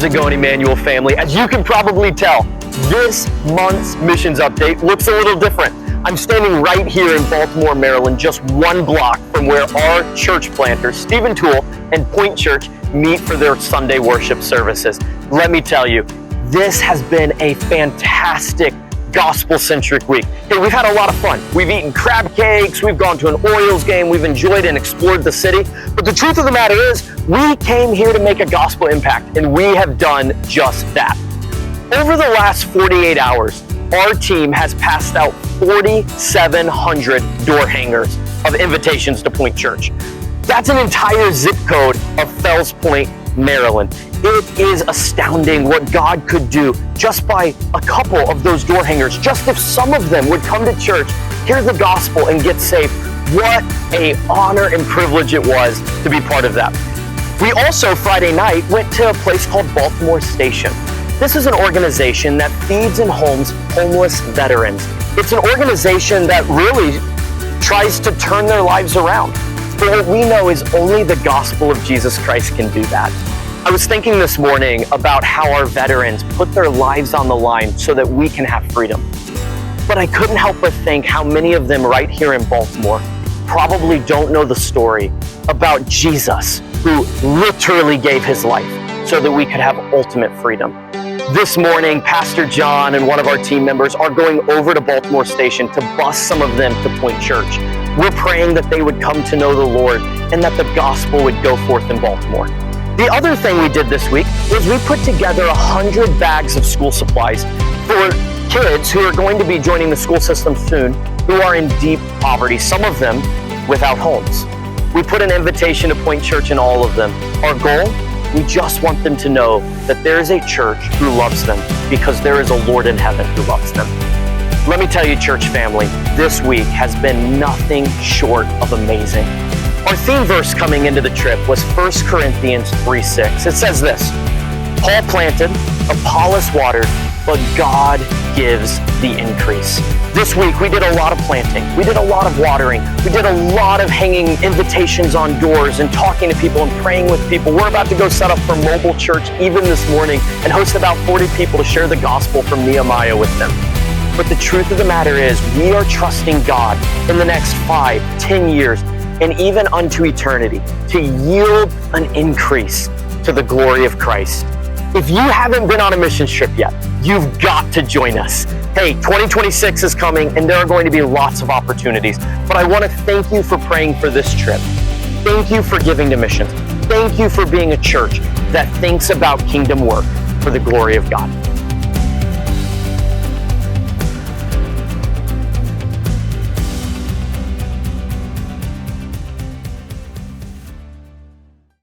How's it going, Emmanuel family? As you can probably tell, this month's missions update looks a little different. I'm standing right here in Baltimore, Maryland, just one block from where our church planters, Stephen Tewell and Point Church, meet for their Sunday worship services. Let me tell you, this has been a fantastic gospel-centric week. Hey, we've had a lot of fun. We've eaten crab cakes, we've gone to an Orioles game, we've enjoyed and explored the city. But the truth of the matter is, we came here to make a gospel impact, and we have done just that. Over the last 48 hours, our team has passed out 4,700 door hangers of invitations to Point Church. That's an entire zip code of Fells Point, Maryland. It is astounding what God could do just by a couple of those door hangers. Just if some of them would come to church, hear the gospel, and get saved. What an honor and privilege it was to be part of that. We also, Friday night, went to a place called Baltimore Station. This is an organization that feeds and homes homeless veterans. It's an organization that really tries to turn their lives around. But what we know is only the gospel of Jesus Christ can do that. I was thinking this morning about how our veterans put their lives on the line so that we can have freedom. But I couldn't help but think how many of them right here in Baltimore probably don't know the story about Jesus, who literally gave his life so that we could have ultimate freedom. This morning, Pastor John and one of our team members are going over to Baltimore Station to bus some of them to Point Church. We're praying that they would come to know the Lord and that the gospel would go forth in Baltimore. The other thing we did this week was we put together 100 bags of school supplies for kids who are going to be joining the school system soon, who are in deep poverty, some of them without homes. We put an invitation to Point Church in all of them. Our goal? We just want them to know that there is a church who loves them because there is a Lord in heaven who loves them. Let me tell you, church family, this week has been nothing short of amazing. Our theme verse coming into the trip was 1 Corinthians 3:6. It says this: Paul planted, Apollos watered, but God gives the increase. This week we did a lot of planting, we did a lot of watering, we did a lot of hanging invitations on doors and talking to people and praying with people. We're about to go set up for mobile church even this morning and host about 40 people to share the gospel from Nehemiah with them. But the truth of the matter is, we are trusting God in the next 5, 10 years, and even unto eternity, to yield an increase to the glory of Christ. If you haven't been on a mission trip yet, you've got to join us. Hey, 2026 is coming, and there are going to be lots of opportunities. But I want to thank you for praying for this trip. Thank you for giving to missions. Thank you for being a church that thinks about kingdom work for the glory of God.